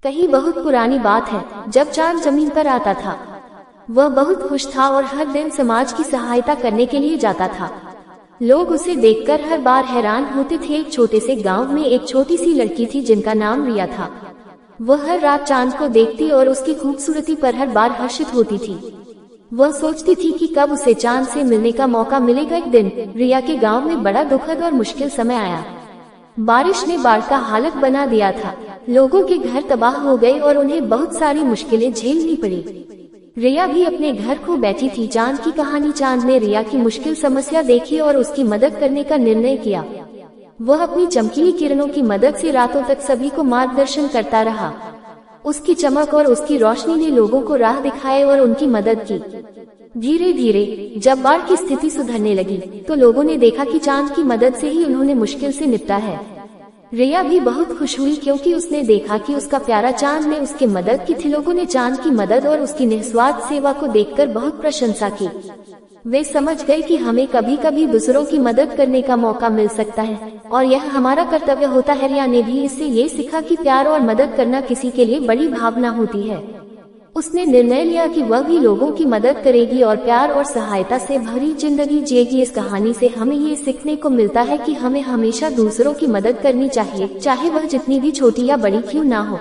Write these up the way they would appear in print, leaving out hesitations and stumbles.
कहीं बहुत पुरानी बात है, जब चांद जमीन पर आता था। वह बहुत खुश था और हर दिन समाज की सहायता करने के लिए जाता था। लोग उसे देखकर हर बार हैरान होते थे। एक छोटे से गांव में एक छोटी सी लड़की थी जिनका नाम रिया था। वह हर रात चांद को देखती और उसकी खूबसूरती पर हर बार हर्षित होती थी। वह सोचती थी कि कब उसे चांद से मिलने का मौका मिलेगा। एक दिन रिया के गांव में बड़ा दुखद और मुश्किल समय आया। बारिश ने बाढ़ का हालत बना दिया था। लोगों के घर तबाह हो गए और उन्हें बहुत सारी मुश्किलें झेलनी पड़ी। रिया भी अपने घर को बैठी थी। चांद की कहानी। चांद ने रिया की मुश्किल समस्या देखी और उसकी मदद करने का निर्णय किया। वह अपनी चमकीली किरणों की मदद से रातों तक सभी को मार्गदर्शन करता रहा। उसकी चमक और उसकी रोशनी ने लोगों को राह दिखाए और उनकी मदद की। धीरे धीरे जब बाढ़ की स्थिति सुधरने लगी तो लोगों ने देखा कि चांद की मदद से ही उन्होंने मुश्किल से निपटा है। रिया भी बहुत खुश हुई क्योंकि उसने देखा कि उसका प्यारा चांद ने उसकी मदद की थी। लोगों ने चांद की मदद और उसकी निस्वार्थ सेवा को देखकर बहुत प्रशंसा की। वे समझ गए कि हमें कभी कभी दूसरों की मदद करने का मौका मिल सकता है और यह हमारा कर्तव्य होता है। रिया ने भी इससे ये सीखा कि प्यार और मदद करना किसी के लिए बड़ी भावना होती है। उसने निर्णय लिया कि वह भी लोगों की मदद करेगी और प्यार और सहायता से भरी जिंदगी जिएगी। इस कहानी से हमें ये सीखने को मिलता है कि हमें हमेशा दूसरों की मदद करनी चाहिए, चाहे वह जितनी भी छोटी या बड़ी क्यों ना हो।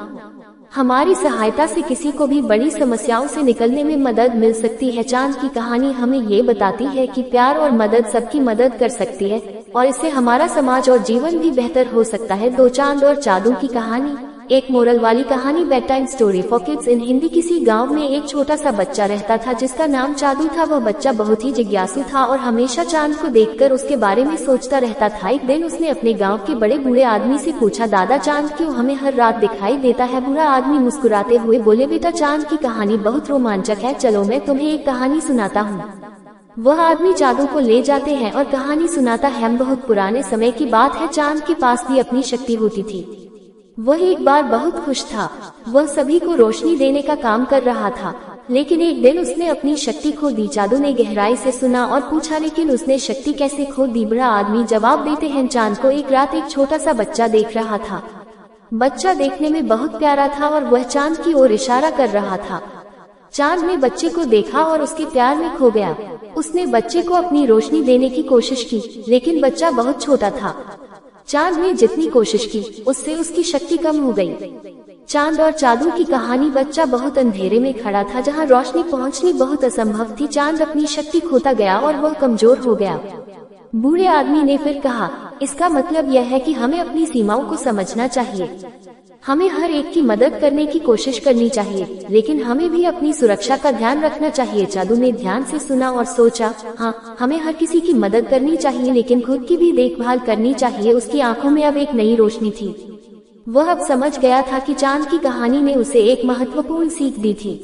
हमारी सहायता से किसी को भी बड़ी समस्याओं से निकलने में मदद मिल सकती है। चांद की कहानी हमें ये बताती है कि प्यार और मदद सबकी मदद कर सकती है और इससे हमारा समाज और जीवन भी बेहतर हो सकता है। दो चांद और जादू की कहानी। एक मोरल वाली कहानी। Bed time story for kids in Hindi. किसी गांव में एक छोटा सा बच्चा रहता था जिसका नाम जादू था। वह बच्चा बहुत ही जिज्ञासु था और हमेशा चांद को देखकर उसके बारे में सोचता रहता था। एक दिन उसने अपने गांव के बड़े बूढ़े आदमी से पूछा, दादा चांद क्यों हमें हर रात दिखाई देता है? बूढ़ा आदमी मुस्कुराते हुए बोले, बेटा चांद की कहानी बहुत रोमांचक है, चलो मैं तुम्हें एक कहानी सुनाता हूँ। वह आदमी जादू को ले जाते हैं और कहानी सुनाता है। बहुत पुराने समय की बात है। चांद के पास भी अपनी शक्ति होती थी। वह एक बार बहुत खुश था। वह सभी को रोशनी देने का काम कर रहा था, लेकिन एक दिन उसने अपनी शक्ति खो दी। जादू ने गहराई से सुना और पूछा, लेकिन उसने शक्ति कैसे खो दी? बूढ़ा आदमी जवाब देते हैं, चांद को एक रात एक छोटा सा बच्चा देख रहा था। बच्चा देखने में बहुत प्यारा था और वह चांद की ओर इशारा कर रहा था। चांद ने बच्चे को देखा और उसके प्यार में खो गया। उसने बच्चे को अपनी रोशनी देने की कोशिश की, लेकिन बच्चा बहुत छोटा था। चांद ने जितनी कोशिश की उससे उसकी शक्ति कम हो गई। चांद और जादू की कहानी। बच्चा बहुत अंधेरे में खड़ा था जहां रोशनी पहुंचनी बहुत असंभव थी। चांद अपनी शक्ति खोता गया और वह कमजोर हो गया। बूढ़े आदमी ने फिर कहा, इसका मतलब यह है कि हमें अपनी सीमाओं को समझना चाहिए। हमें हर एक की मदद करने की कोशिश करनी चाहिए, लेकिन हमें भी अपनी सुरक्षा का ध्यान रखना चाहिए। जादू ने ध्यान से सुना और सोचा, हाँ, हमें हर किसी की मदद करनी चाहिए, लेकिन खुद की भी देखभाल करनी चाहिए। उसकी आंखों में अब एक नई रोशनी थी। वह अब समझ गया था कि चांद की कहानी ने उसे एक महत्वपूर्ण सीख दी थी।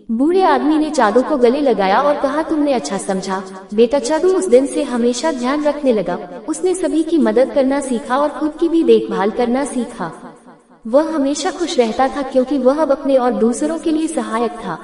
बूढ़े आदमी ने जादू को गले लगाया और कहा, तुमने अच्छा समझा बेटा। जादू उस दिन से हमेशा ध्यान रखने लगा। उसने सभी की मदद करना सीखा और खुद की भी देखभाल करना सीखा। वह हमेशा खुश रहता था क्योंकि वह अब अपने और दूसरों के लिए सहायक था।